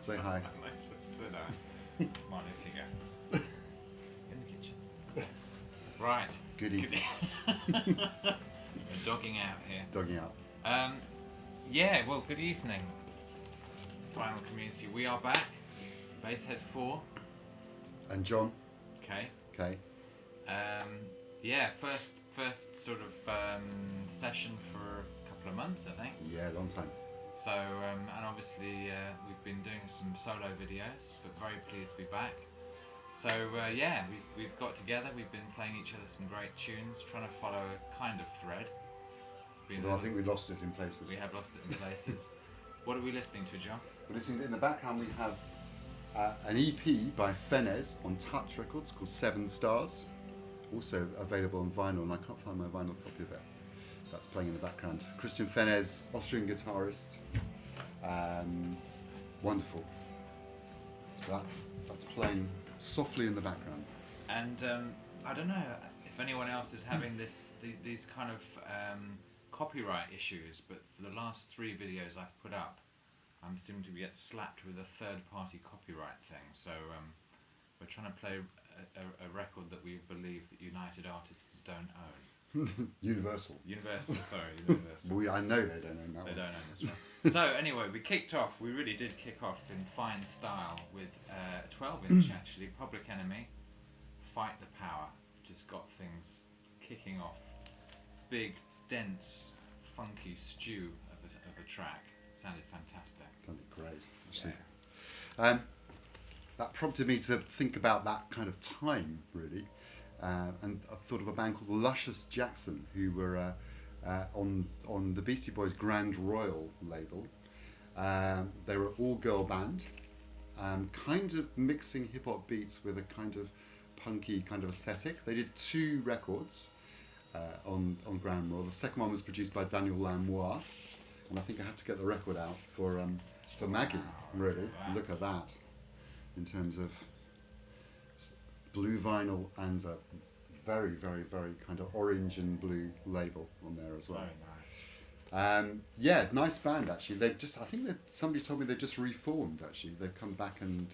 Say hi. Nice. Sit down. Monica, go. In the kitchen. Right. Goody. We're dogging out here. Dogging out. Yeah, well, good evening, Final Community. We are back. Basshead 4. And John. Okay. Okay. Yeah, first sort of session for a couple of months, I think. Yeah, long time. So, and obviously we've been doing some solo videos, but very pleased to be back. So yeah, we've got together, we've been playing each other some great tunes, trying to follow a kind of thread. Although I think we lost it in places. We have lost it in places. What are we listening to, John? We're listening, in the background we have an EP by Fenez on Touch Records called 7 Stars. Also available on vinyl, and I can't find my vinyl copy of it. That's playing in the background. Christian Fenez, Austrian guitarist. Wonderful. So that's playing softly in the background. And I don't know if anyone else is having these kind of copyright issues, but for the last 3 videos I've put up, I'm seeming to get slapped with a third-party copyright thing. So we're trying to play a record that we believe that United Artists don't own. Universal. Sorry, Universal. I know they don't own that They one. don't own this one. So anyway, we really did kick off in fine style with a 12-inch actually, Public Enemy, Fight the Power. Just got things kicking off. Big, dense, funky stew of a track. Sounded fantastic. Sounded great, actually. Yeah. That prompted me to think about that kind of time, really. And I thought of a band called Luscious Jackson, who were on the Beastie Boys' Grand Royal label. They were an all-girl band, kind of mixing hip-hop beats with a kind of punky kind of aesthetic. They did 2 records on Grand Royal. The second one was produced by Daniel Lamoire, and I think I had to get the record out for Maggie, really. Wow. Look at that, in terms of blue vinyl and a very, very, very kind of orange and blue label on there as well. Very nice. Yeah, nice band actually. Somebody told me they've just reformed actually. They've come back and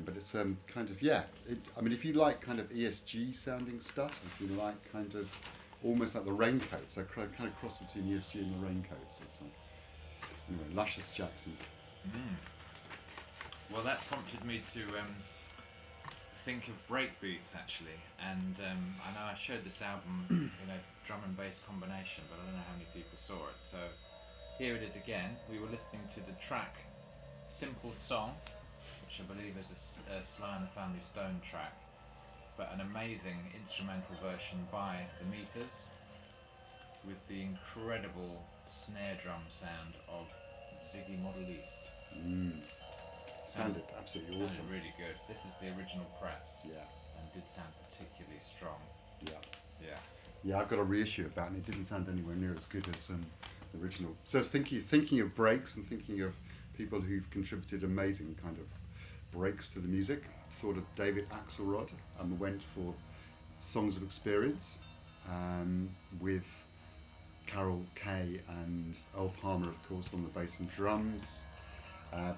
but it's kind of I mean, if you like kind of ESG sounding stuff, if you like kind of almost like the Raincoats, they're kind of cross between ESG and the Raincoats. It's anyway, Luscious Jackson. Well, that prompted me to think of breakbeats actually, and I know I showed this album in a drum and bass combination, but I don't know how many people saw it. So here it is again. We were listening to the track Simple Song, which I believe is a Sly and the Family Stone track, but an amazing instrumental version by the Meters with the incredible snare drum sound of Ziggy Model East. Sounded absolutely Sounded awesome. really good. This is the original press. Yeah. And did sound particularly strong. Yeah. Yeah, I've got a reissue of that, and it didn't sound anywhere near as good as the original. So I was thinking of breaks and thinking of people who've contributed amazing kind of breaks to the music. Thought of David Axelrod and went for Songs of Experience with Carol Kay and Earl Palmer, of course, on the bass and drums.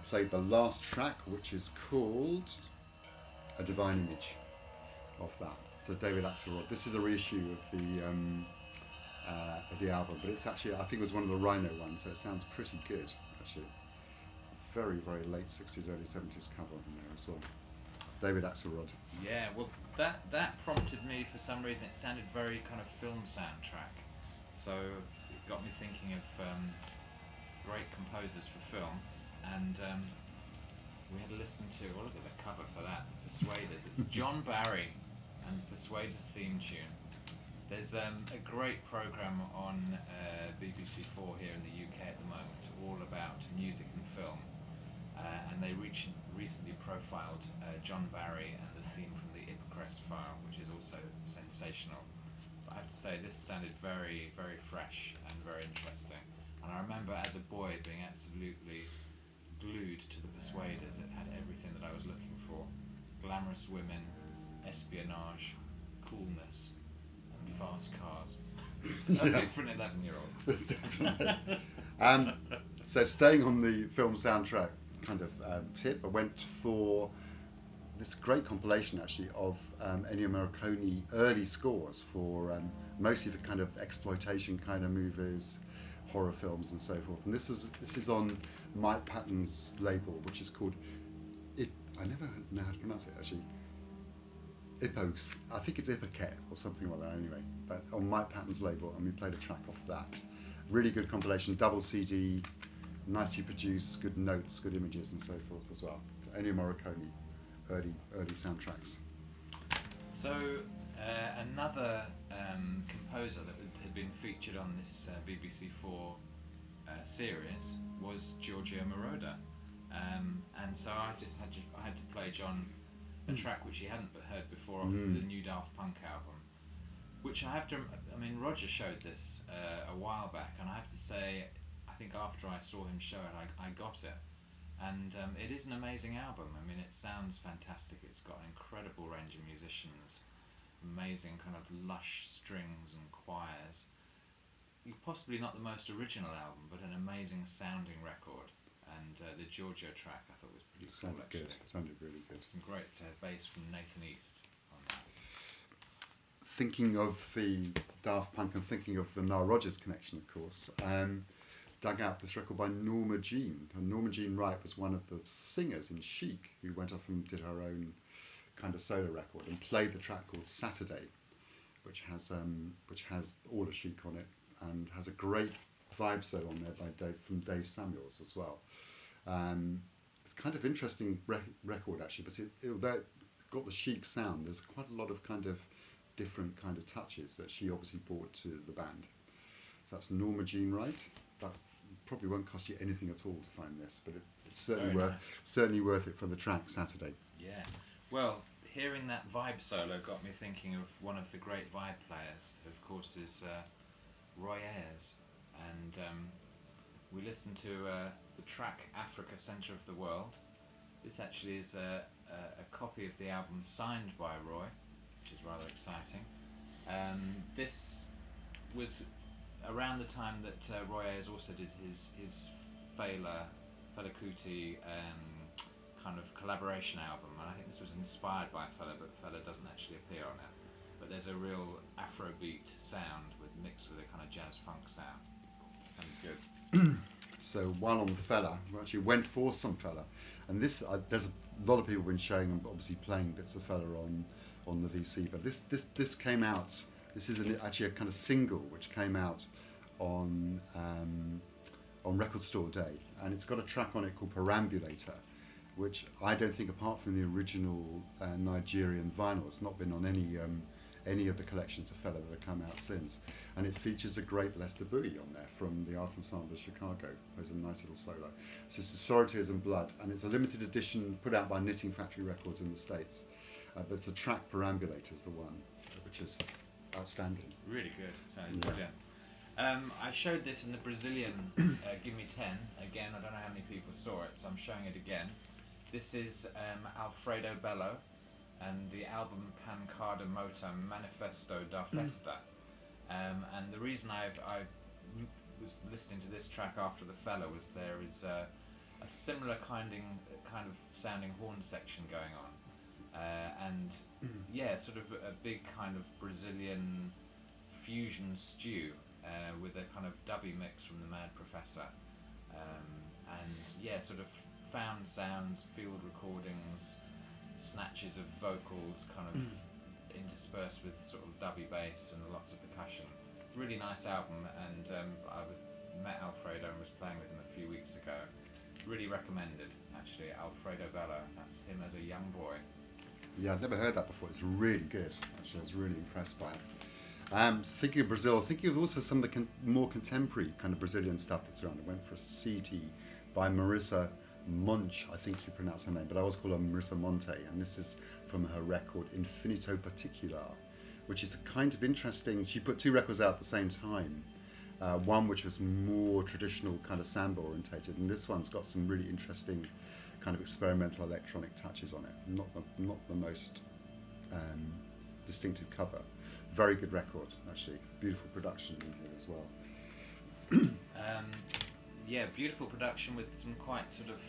Played the last track, which is called A Divine Image of that. So David Axelrod. This is a reissue of the album, but it's actually, I think it was one of the Rhino ones, so it sounds pretty good, actually. Very, very late 60s, early 70s cover on there as well. David Axelrod. Yeah, well, that prompted me for some reason. It sounded very kind of film soundtrack, so it got me thinking of great composers for film. And we had to listen to, well, look at the cover for that, Persuaders. It's John Barry and Persuaders theme tune. There's a great programme on BBC4 here in the UK at the moment, all about music and film. And they recently profiled John Barry and the theme from the Ipcrest file, which is also sensational. But I have to say, this sounded very, very fresh and very interesting. And I remember as a boy being absolutely glued to the Persuaders. It had everything that I was looking for: glamorous women, espionage, coolness, and fast cars. Perfect for an 11-year-old. Definitely. So staying on the film soundtrack kind of tip, I went for this great compilation actually of Ennio Morricone early scores for mostly for kind of exploitation kind of movies, horror films and so forth. And this is on Mike Patton's label, which is called I never know how to pronounce it actually. Ippos, I think it's Ippoket or something like that anyway, but on Mike Patton's label, and we played a track off that. Really good compilation, double CD, nicely produced, good notes, good images and so forth as well. Ennio Morricone, early soundtracks. So another composer that had been featured on this BBC4 series was Giorgio Moroder, and so I had to play John a track which he hadn't heard before off the new Daft Punk album, which I have to. I mean, Roger showed this a while back, and I have to say, I think after I saw him show it, I got it. And it is an amazing album. I mean, it sounds fantastic. It's got an incredible range of musicians, amazing kind of lush strings and choirs. Possibly not the most original album, but an amazing sounding record. And the Giorgio track I thought was pretty cool, actually. Good. Sounded really good. Some great bass from Nathan East on that. Thinking of the Daft Punk and thinking of the Nile Rodgers connection, of course, dug out this record by Norma Jean. And Norma Jean Wright was one of the singers in Chic who went off and did her own kind of solo record and played the track called Saturday, which has all of Chic on it and has a great vibe solo on there from Dave Samuels as well. Kind of interesting record actually, but although it got the Chic sound, there's quite a lot of kind of different kind of touches that she obviously brought to the band. So that's Norma Jean Wright. That probably won't cost you anything at all to find this, but it's certainly worth it for the track Saturday. Yeah. Well, hearing that vibe solo got me thinking of one of the great vibe players. Of course, is Roy Ayers, and we listened to the track Africa Centre of the World. This actually is a copy of the album signed by Roy, which is rather exciting. This was around the time that Roy Ayers also did his Fela Kuti kind of collaboration album, and I think this was inspired by Fela, but Fela doesn't actually appear on it. But there's a real Afrobeat sound mixed with a kind of jazz funk sound. Sounded good. So while on Fela, we actually went for some Fela, and this there's a lot of people been showing and obviously playing bits of Fela on the VC, but this came out. This is actually a kind of single which came out on Record Store Day, and it's got a track on it called Perambulator, which I don't think, apart from the original Nigerian vinyl, it's not been on any of the collections of Fela that have come out since. And it features a great Lester Bowie on there from the Art Ensemble of Chicago. There's a nice little solo. So it's Sorrow, Tears and Blood, and it's a limited edition put out by Knitting Factory Records in the States. But it's the track Perambulator is the one, which is outstanding. Really good. Sounded brilliant. I showed this in the Brazilian Give Me 10. Again, I don't know how many people saw it, so I'm showing it again. This is Alfredo Bello and the album Pancada Moto Manifesto da Festa. And the reason I was listening to this track after the Fela was there is a similar kind of sounding horn section going on. And yeah, sort of a big kind of Brazilian fusion stew with a kind of dubby mix from the Mad Professor, and yeah, sort of found sounds, field recordings, snatches of vocals kind of interspersed with sort of dubby bass and lots of percussion. Really nice album, and I met Alfredo and was playing with him a few weeks ago. Really recommended, actually. Alfredo Bello, that's him as a young boy. Yeah, I've never heard that before. It's really good. Actually, I was really impressed by it. Thinking of Brazil, I was thinking of also some of the more contemporary kind of Brazilian stuff that's around. I went for a CD by Marisa Monte, I think you pronounce her name, but I always call her Marisa Monte, and this is from her record Infinito Particular, which is a kind of interesting. She put two records out at the same time. One which was more traditional kind of samba orientated, and this one's got some really interesting kind of experimental electronic touches on it. Not the most distinctive cover. Very good record, actually. Beautiful production in here as well. Yeah, beautiful production with some quite sort of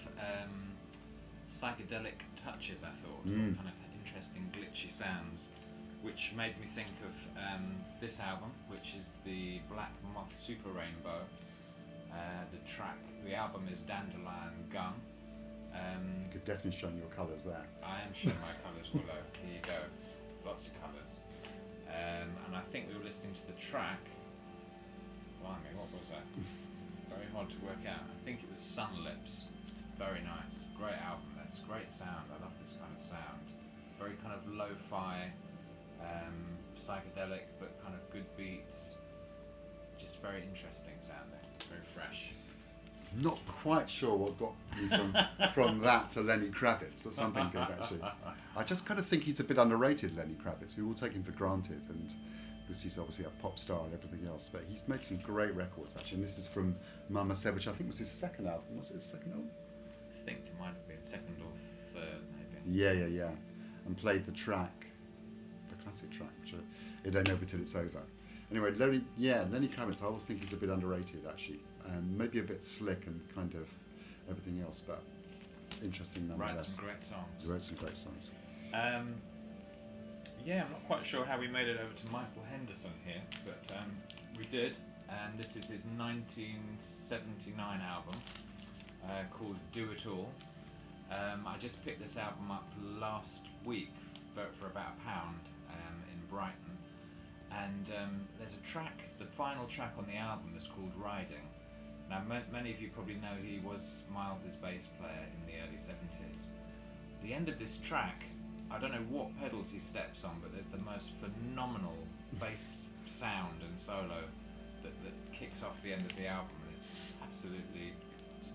psychedelic touches, I thought, Mm. kind of interesting glitchy sounds, which made me think of this album, which is the Black Moth Super Rainbow. The album is Dandelion Gum. You could definitely show your colours there. I am showing my colours, Willow. Here you go, lots of colours. And I think we were listening to the track. Blimey, what was that? Very hard to work out. I think it was Sun Lips. Very nice, great album. This great sound. I love this kind of sound. Very kind of lo-fi, psychedelic, but kind of good beats. Just very interesting sounding. Very fresh. Not quite sure what got me from that to Lenny Kravitz, but something good actually. I just kind of think he's a bit underrated, Lenny Kravitz. We all take him for granted, and because he's obviously a pop star and everything else, but he's made some great records actually. And this is from Mama Said, which I think was his second album. Was it his second album? I think it might have been second or third, maybe. Yeah. And played the track, the classic track, which It Ain't Over Till It's Over. Anyway, Lenny Kravitz, I always think he's a bit underrated actually. Maybe a bit slick and kind of everything else, but interesting nonetheless. Writes some great songs. Wrote some great songs. Yeah, I'm not quite sure how we made it over to Michael Henderson here, but we did, and this is his 1979 album called Do It All. I just picked this album up last week for about £1 in Brighton, and there's a track, the final track on the album is called Riding. Now many of you probably know he was Miles's bass player in the early 70s. The end of this track, I don't know what pedals he steps on, but there's the most phenomenal bass sound and solo that kicks off the end of the album, and it's absolutely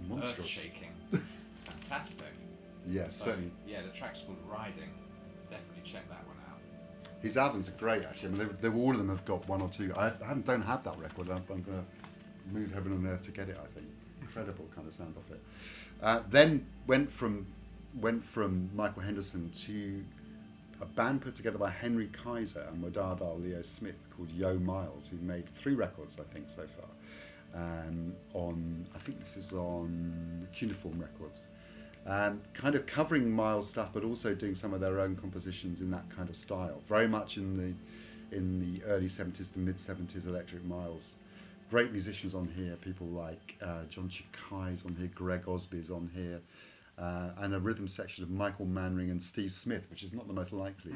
earth-shaking. Fantastic. Yeah, So, certainly. yeah, the track's called Riding. Definitely check that one out. His albums are great actually. I mean, all of them have got one or two. I don't have that record. I'm going to move heaven and earth to get it. I think incredible kind of sound off it. Then went from Michael Henderson to a band put together by Henry Kaiser and Wadada Leo Smith called Yo Miles, who made 3 records I think so far. I think this is on Cuneiform Records. Kind of covering Miles stuff, but also doing some of their own compositions in that kind of style. Very much in the early 70s to mid 70s Electric Miles. Great musicians on here, people like John Chikai's on here, Greg Osby's on here, and a rhythm section of Michael Manring and Steve Smith, which is not the most likely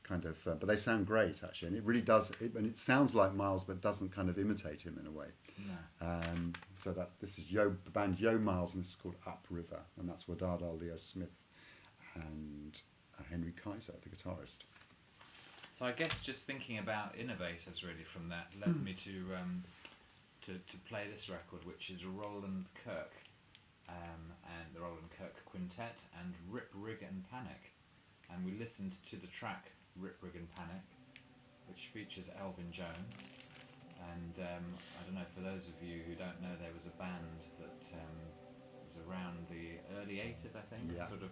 kind of, but they sound great actually, and it really does, and it sounds like Miles, but doesn't kind of imitate him in a way. No. So this is the band Yo Miles, and this is called Upriver, and that's Wadada Leo Smith and Henry Kaiser, the guitarist. So I guess just thinking about innovators really from that led me to play this record, which is Roland Kirk and the Roland Kirk Quintet and Rip, Rig and Panic. And we listened to the track Rip, Rig and Panic, which features Elvin Jones. And I don't know, for those of you who don't know, there was a band that was around the early 80s, I think. Yeah. Sort of,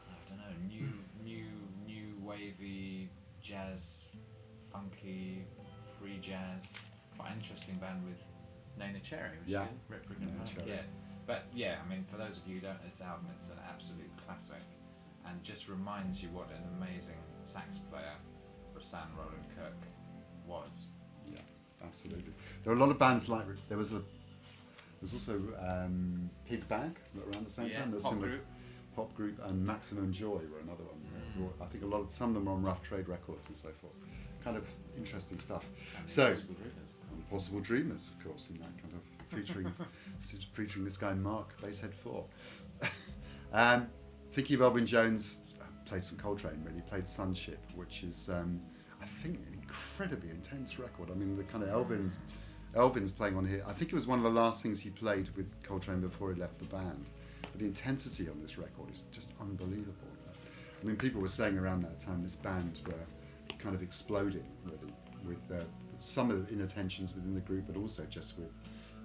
I don't know, new wavy jazz, funky, free jazz. Quite an interesting band with Nana Cherry, which Yeah. is Rip, Rig and Nana Panic. Cherry. Yeah. But yeah, I mean, for those of you who don't know this album, it's an absolute classic, and just reminds you what an amazing sax player Rahsaan Roland Kirk was. Yeah, absolutely. There are a lot of bands like, there was also Pig Bag around the same Yeah, time. There's pop some group. Pop Group and Maximum Joy were another one. I think some of them were on Rough Trade Records and so forth. Kind of interesting stuff. And the So, Impossible Dreamers. Impossible Dreamers, of course, in that kind of featuring this guy Mark, Basshead 4. Thinking of Elvin Jones, played some Coltrane really, played Sunship, which is I think an incredibly intense record. I mean, the kind of Elvin's playing on here. I think it was one of the last things he played with Coltrane before he left the band. But the intensity on this record is just unbelievable. I mean, people were saying around that time this band were kind of exploding really, with some of the inattentions within the group, but also just with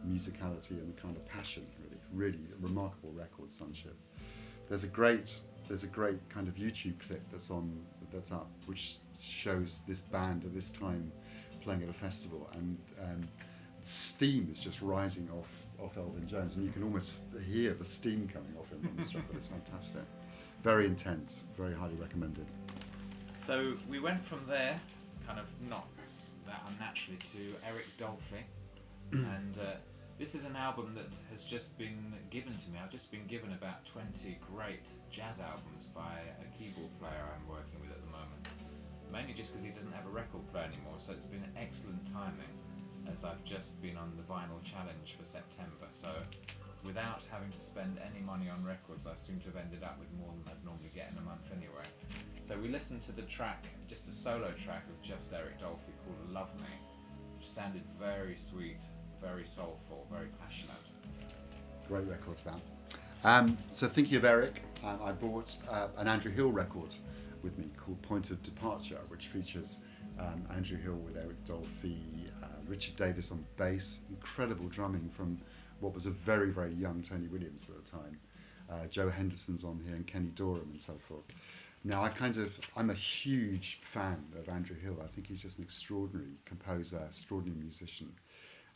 musicality and kind of passion. Really a remarkable record, Sunship. There's a great kind of YouTube clip that's up, which shows this band at this time playing at a festival, and steam is just rising off off Elvin Jones, and you can almost hear the steam coming off him on this record. It's fantastic, very intense, very highly recommended. So we went from there, kind of not that unnaturally, to Eric Dolphy, and this is an album that has just been given to me. I've just been given about 20 great jazz albums by a keyboard player I'm working with at the moment, mainly just because he doesn't have a record player anymore, so it's been excellent timing as I've just been on the vinyl challenge for September. So without having to spend any money on records, I seem to have ended up with more than I'd normally get in a month anyway. So we listened to the track, just a solo track of just Eric Dolphy called Love Me, which sounded very sweet, very soulful, very passionate. Great record, that. So thinking of Eric, I bought an Andrew Hill record with me called Point of Departure, which features Andrew Hill with Eric Dolphy, Richard Davis on bass, incredible drumming from what was a very, very young Tony Williams at the time. Joe Henderson's on here and Kenny Dorham and so forth. Now, I'm a huge fan of Andrew Hill. I think he's just an extraordinary composer, extraordinary musician.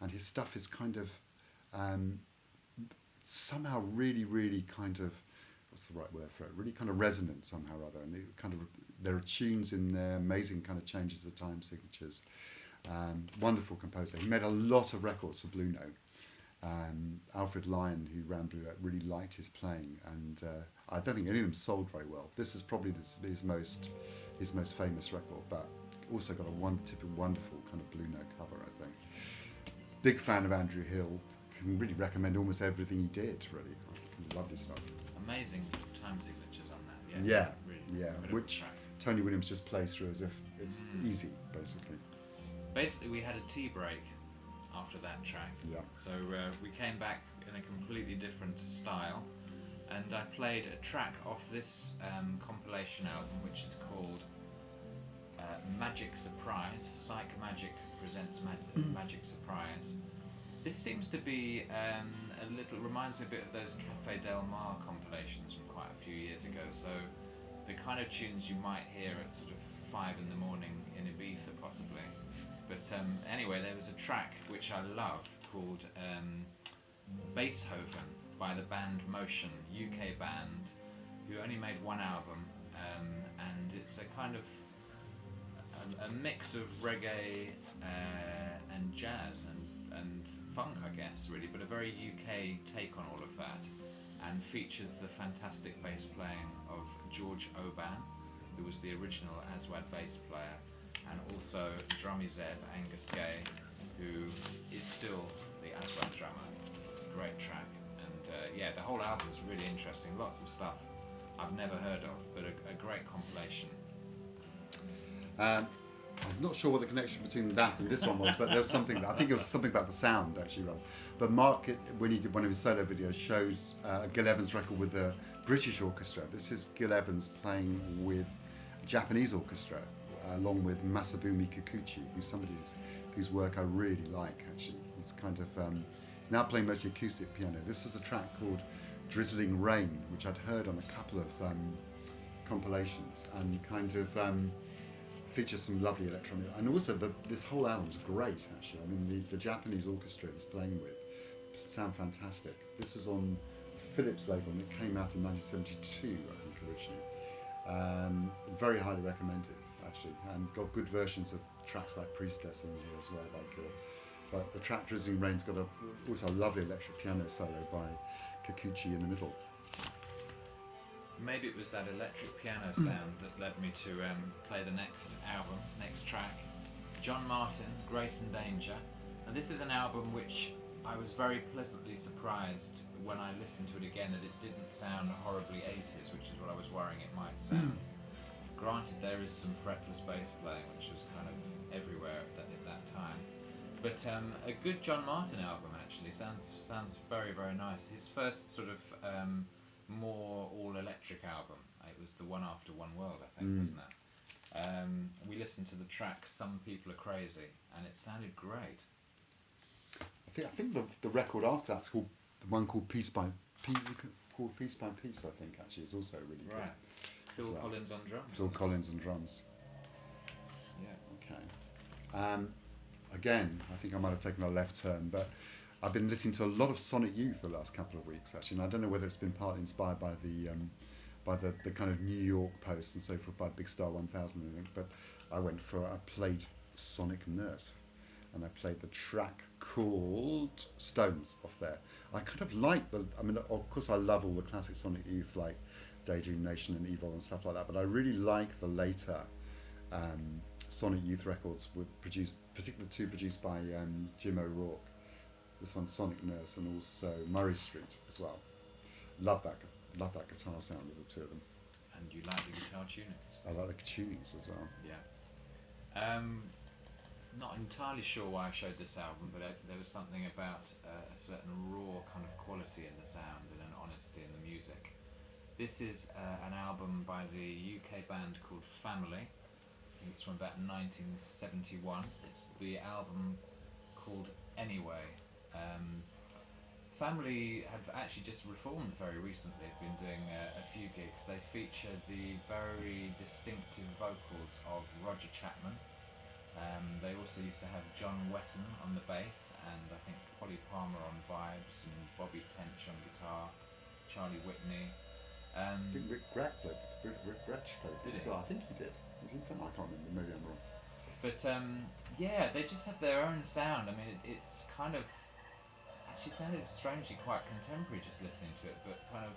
And his stuff is kind of somehow really, really kind of, what's the right word for it? Really kind of resonant somehow or other. And there are tunes in there, amazing kind of changes of time signatures. Wonderful composer. He made a lot of records for Blue Note. Alfred Lyon, who ran Blue Note, really liked his playing, and I don't think any of them sold very well. This is probably his most famous record, but also got a wonderful kind of Blue Note cover, I think. Big fan of Andrew Hill. Can really recommend almost everything he did, really. Lovely stuff. Amazing time signatures on that. Yeah, Really yeah. Which Tony Williams just plays through as if it's easy, basically. Basically, we had a tea break after that track. Yeah. So we came back in a completely different style, and I played a track off this compilation album, which is called Magic Surprise. Psych Magic presents Magic Surprise. This seems to be reminds me a bit of those Cafe Del Mar compilations from quite a few years ago. So the kind of tunes you might hear at sort of 5 in the morning in Ibiza, possibly. But anyway, there was a track which I love called Beethoven by the band Motion, UK band, who only made one album, and it's a kind of a mix of reggae and jazz and funk, I guess, really, but a very UK take on all of that, and features the fantastic bass playing of George Oban, who was the original Aswad bass player, and also Drummy Zeb Angus Gay, who is still the Aswad drummer. Great track, and yeah, the whole album is really interesting. Lots of stuff I've never heard of, but a great compilation. I'm not sure what the connection between that and this one was, but there was something. I think it was something about the sound, actually, rather. But Mark, when he did one of his solo videos, shows Gil Evans' record with the British orchestra. This is Gil Evans playing with a Japanese orchestra, along with Masabumi Kikuchi, who's somebody whose work I really like, actually. He's kind of he's now playing mostly acoustic piano. This was a track called Drizzling Rain, which I'd heard on a couple of compilations, and kind of features some lovely electronic. And also, this whole album's great, actually. I mean, the Japanese orchestra he's playing with sound fantastic. This is on Philips label, and it came out in 1972, I think, originally. Very highly recommended, actually, and got good versions of tracks like Priestess in here as well by Gil. But the track Drizzling Rain's got also a lovely electric piano solo by Kikuchi in the middle. Maybe it was that electric piano sound that led me to play the next track, John Martin, Grace and Danger. And this is an album which I was very pleasantly surprised when I listened to it again that it didn't sound horribly 80s, which is what I was worrying it might sound. Granted, there is some fretless bass playing, which was kind of everywhere at that time. But a good John Martin album, actually. Sounds very, very nice. His first sort of more all-electric album. It was the One After One World, I think, wasn't it? We listened to the track Some People Are Crazy, and it sounded great. I think the record after that's called the one called Piece by Piece, I think, actually, is also really good. Right. Phil Collins on drums. Phil Collins on drums. Yeah. Okay. Again, I think I might have taken a left turn, but I've been listening to a lot of Sonic Youth the last couple of weeks actually, and I don't know whether it's been partly inspired by the kind of New York Post and so forth, by Big Star 1000 and everything, but I played Sonic Nurse, and I played the track called Stones off there. I kind of like I mean, of course I love all the classic Sonic Youth like Daydream Nation and Evil and stuff like that, but I really like the later Sonic Youth records were produced, particularly the two produced by Jim O'Rourke. This one, Sonic Nurse, and also Murray Street as well. Love that guitar sound of the two of them. And you like the guitar tunings? I like the tunings as well. Yeah. Not entirely sure why I showed this album, but there was something about a certain raw kind of quality in the sound and an honesty in the music. This is an album by the UK band called Family. I think it's from about 1971. It's the album called Anyway. Family have actually just reformed very recently. They've been doing a few gigs. They feature the very distinctive vocals of Roger Chapman. They also used to have John Wetton on the bass, and I think Polly Palmer on vibes, and Bobby Tench on guitar, Charlie Whitney. I think Rick Gretsch played as well. I think he did. I can't remember. Maybe I'm wrong. But yeah, they just have their own sound. I mean, it's kind of actually sounded strangely quite contemporary just listening to it, but kind of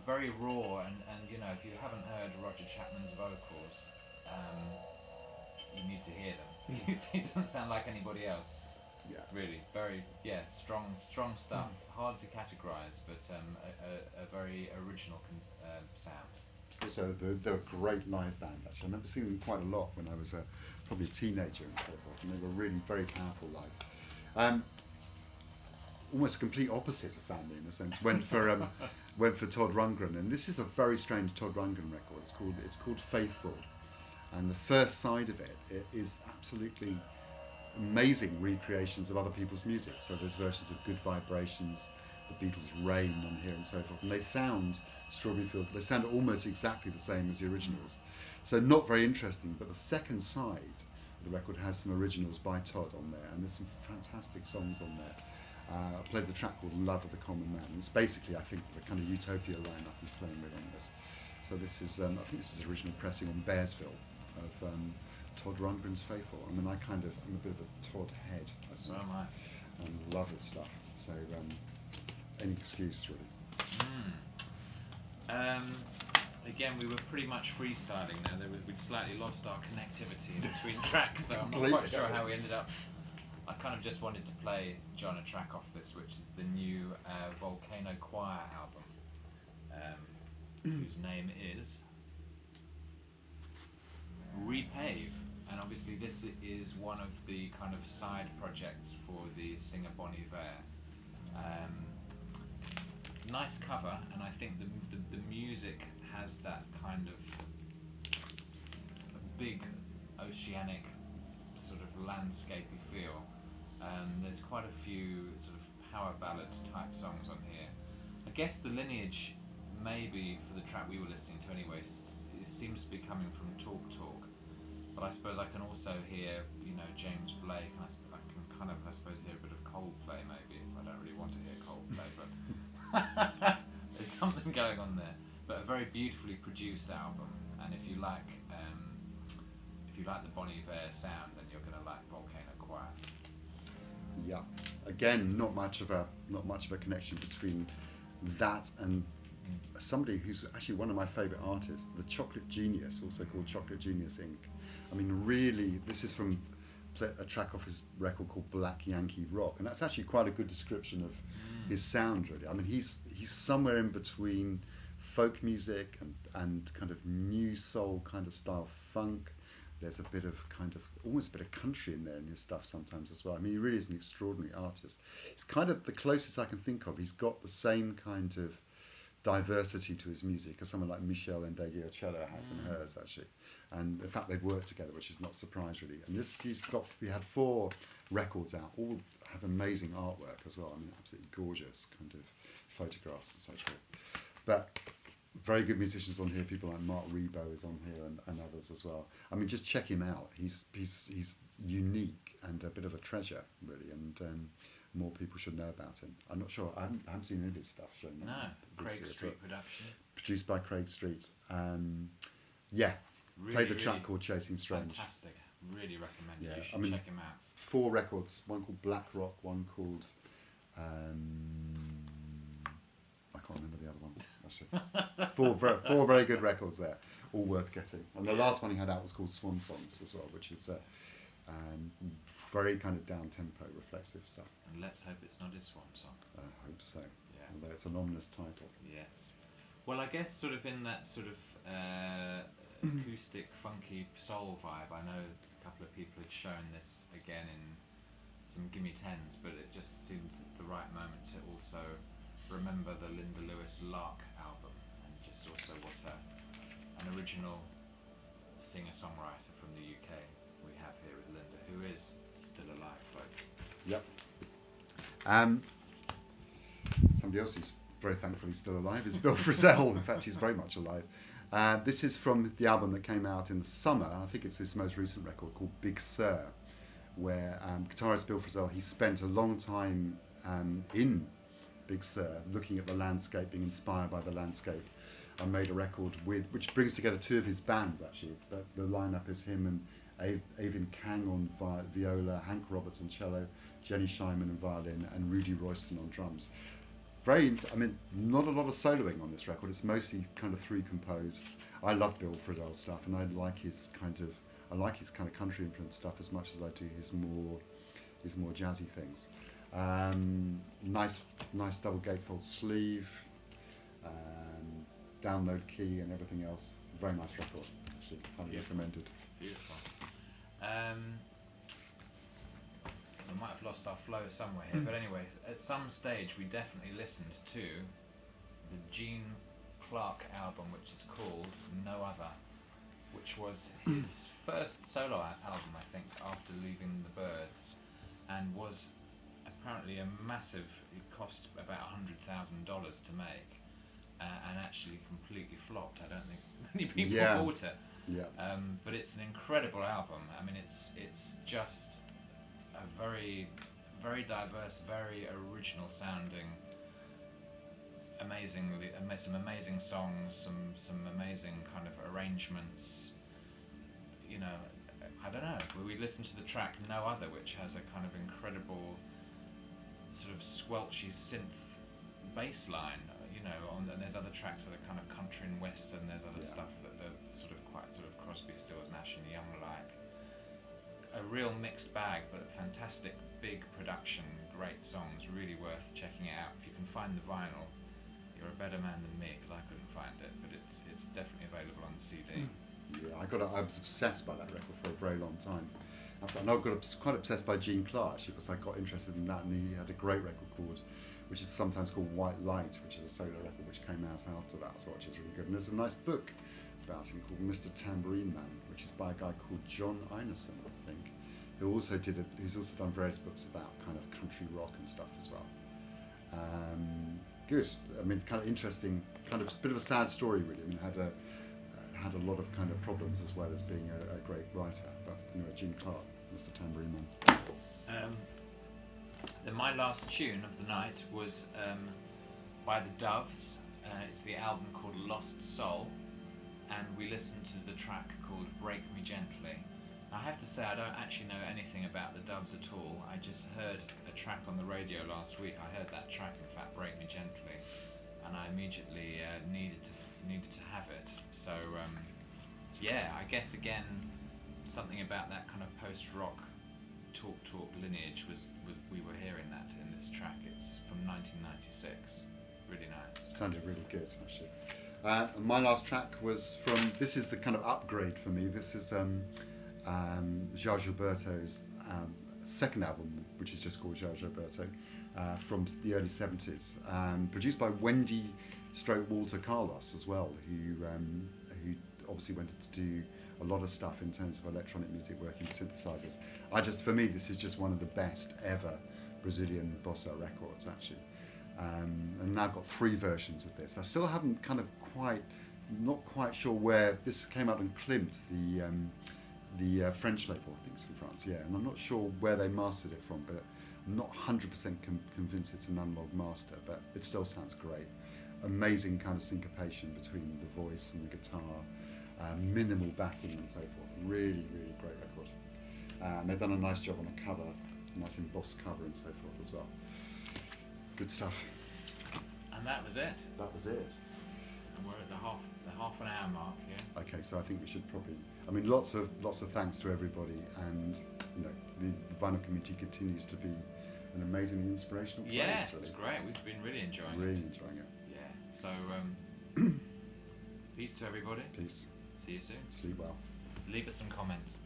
very raw. And you know, if you haven't heard Roger Chapman's vocals, you need to hear them. He doesn't sound like anybody else. Yeah. Really, very strong stuff. Hard to categorise, but a very original sound. Also, they're a great live band actually. I remember seeing them quite a lot when I was probably a teenager and so forth, and they were really very powerful live. Almost a complete opposite of Family in a sense. Went for Todd Rundgren, and this is a very strange Todd Rundgren record. It's called Faithful, and the first side of it is absolutely amazing recreations of other people's music. So there's versions of Good Vibrations, the Beatles' Rain on here and so forth, and they sound Strawberry Fields. They sound almost exactly the same as the originals. So not very interesting, but the second side of the record has some originals by Todd on there, and there's some fantastic songs on there. I played the track called Love of the Common Man. It's basically, I think, the kind of Utopia lineup he's playing with on this. So this is, I think this is original pressing on Bearsville of Todd Rundgren's Faithful. I mean, I'm a bit of a Todd head. So am I. And love his stuff. So any excuse really. Again, we were pretty much freestyling now. We'd slightly lost our connectivity between tracks, so I'm not quite sure how we ended up. I kind of just wanted to play John a track off this, which is the new Volcano Choir album, whose name is Repave. And obviously this is one of the kind of side projects for the singer Bon Iver. Nice cover, and I think the music has that kind of a big oceanic sort of landscapey feel. There's quite a few sort of power ballad type songs on here. I guess the lineage, maybe for the track we were listening to anyway, it seems to be coming from Talk Talk. But I suppose I can also hear, you know, James Blake, and I can kind of, I suppose, hear a bit of Coldplay maybe, if I don't really want to hear Coldplay, but there's something going on there. But a very beautifully produced album, and if you like the Bon Iver sound, then you're going to like Volcano Choir. Yeah. Again, not much of a connection between that and somebody who's actually one of my favourite artists, the Chocolate Genius, also called Chocolate Genius Inc. I mean, really, this is from a track off his record called Black Yankee Rock, and that's actually quite a good description of his sound, really. I mean, he's somewhere in between folk music and kind of new soul kind of style funk. There's a bit of almost a bit of country in there in his stuff sometimes as well. I mean, he really is an extraordinary artist. It's kind of the closest I can think of. He's got the same kind of diversity to his music as someone like Michel Ndegeocello has in hers, actually. And in fact, they've worked together, which is not a surprise, really. And we had 4 records out, all have amazing artwork as well. I mean, absolutely gorgeous kind of photographs and so forth. But very good musicians on here. People like Mark Rebo is on here, and others as well. I mean, just check him out. He's unique and a bit of a treasure, really. And more people should know about him. I'm not sure. I haven't seen any of his stuff shown. No, Big Craig Sea at Street all. production. Produced by Craig Street. Yeah, Really, played the really track called Chasing Strange. fantastic. Really recommend it. Yeah, You should I mean, check him out. 4 records. One called Black Rock. One called I can't remember the other ones. Actually, four very good records there, all worth getting. And the last one he had out was called Swan Songs as well, which is very kind of down tempo, reflective stuff. And let's hope it's not his swan song. I hope so. Yeah. Although it's an ominous title. Yes. Well, I guess sort of in that sort of acoustic, funky soul vibe. I know a couple of people had shown this again in some Gimme Tens, but it just seemed the right moment to also remember the Linda Lewis Lark album, and just also what an original singer-songwriter from the UK we have here with Linda, who is still alive, folks. Yep. Somebody else who's very thankfully still alive is Bill Frisell. In fact, he's very much alive. This is from the album that came out in the summer. I think it's his most recent record called Big Sur, where guitarist Bill Frisell, he spent a long time in Big Sur looking at the landscape, being inspired by the landscape, and made a record which brings together 2 of his bands actually. The lineup is him and Avin Kang on viola, Hank Roberts on cello, Jenny Scheinman on violin, and Rudy Royston on drums. Not a lot of soloing on this record. It's mostly kind of 3 composed. I love Bill Frisell's stuff, and I like his kind of country influenced stuff as much as I do his more jazzy things. Nice double gatefold sleeve, download key, and everything else. Very nice record. Actually, highly recommended. Beautiful. We might have lost our flow somewhere here, but anyway, at some stage we definitely listened to the Gene Clark album, which is called No Other, which was his first solo album, I think, after leaving the Byrds, and was apparently a massive. It cost about $100,000 to make, and actually completely flopped. I don't think many people bought it. Yeah. But it's an incredible album. I mean, it's just a very, very diverse, very original sounding, some amazing songs, some amazing kind of arrangements. You know, I don't know. We listened to the track No Other, which has a kind of incredible sort of squelchy synth bass line, you know, and there's other tracks that are kind of country and western. There's other stuff that are sort of quite sort of Crosby, Stills, Nash and Young like. A real mixed bag, but fantastic big production, great songs, really worth checking it out. If you can find the vinyl, you're a better man than me, because I couldn't find it, but it's definitely available on CD. Yeah, I was obsessed by that record for a very long time. And I got quite obsessed by Gene Clark actually, because I got interested in that, and he had a great record called, which is sometimes called White Light, which is a solo record which came out after that, so which is really good. And there's a nice book about him called Mr. Tambourine Man, which is by a guy called John Einerson, I think, who's also done various books about kind of country rock and stuff as well. Good. I mean, kind of interesting, kind of bit of a sad story really. I mean, had a lot of kind of problems as well as being a great writer. But anyway, Gene Clark, Mr. Tambourine Man. Then my last tune of the night was by the Doves. It's the album called Lost Soul, and we listened to the track called Break Me Gently. I have to say I don't actually know anything about the Doves at all. I just heard a track on the radio last week. I heard that track, in fact, Break Me Gently, and I immediately needed to have it. So yeah, I guess again something about that kind of post-rock talk lineage was we were hearing that in this track. It's from 1996. Really nice. Sounded really good actually. And my last track was from, this is the kind of upgrade for me. This is Joao Gilberto's second album, which is just called Joao Gilberto, from the early 70s, produced by Wendy Walter Carlos as well, who obviously went to do a lot of stuff in terms of electronic music, working with synthesizers. For me, this is just one of the best ever Brazilian bossa records, actually. And now I've got 3 versions of this. I still haven't not quite sure where this came out on Klimt, the French label, I think it's from France, yeah. And I'm not sure where they mastered it from, but I'm not 100% convinced it's an analog master, but it still sounds great. Amazing kind of syncopation between the voice and the guitar, minimal backing and so forth. Really, really great record. And they've done a nice job on the cover, a nice embossed cover and so forth as well. Good stuff. And that was it. That was it. And we're at the half an hour mark, yeah. Okay, so I think we should probably. I mean, lots of thanks to everybody, and you know, the vinyl community continues to be an amazingly inspirational place. Yeah, really. it's great. We've been really enjoying it. Really enjoying it. Yeah. So, peace to everybody. Peace. See you soon. Sleep well. Leave us some comments.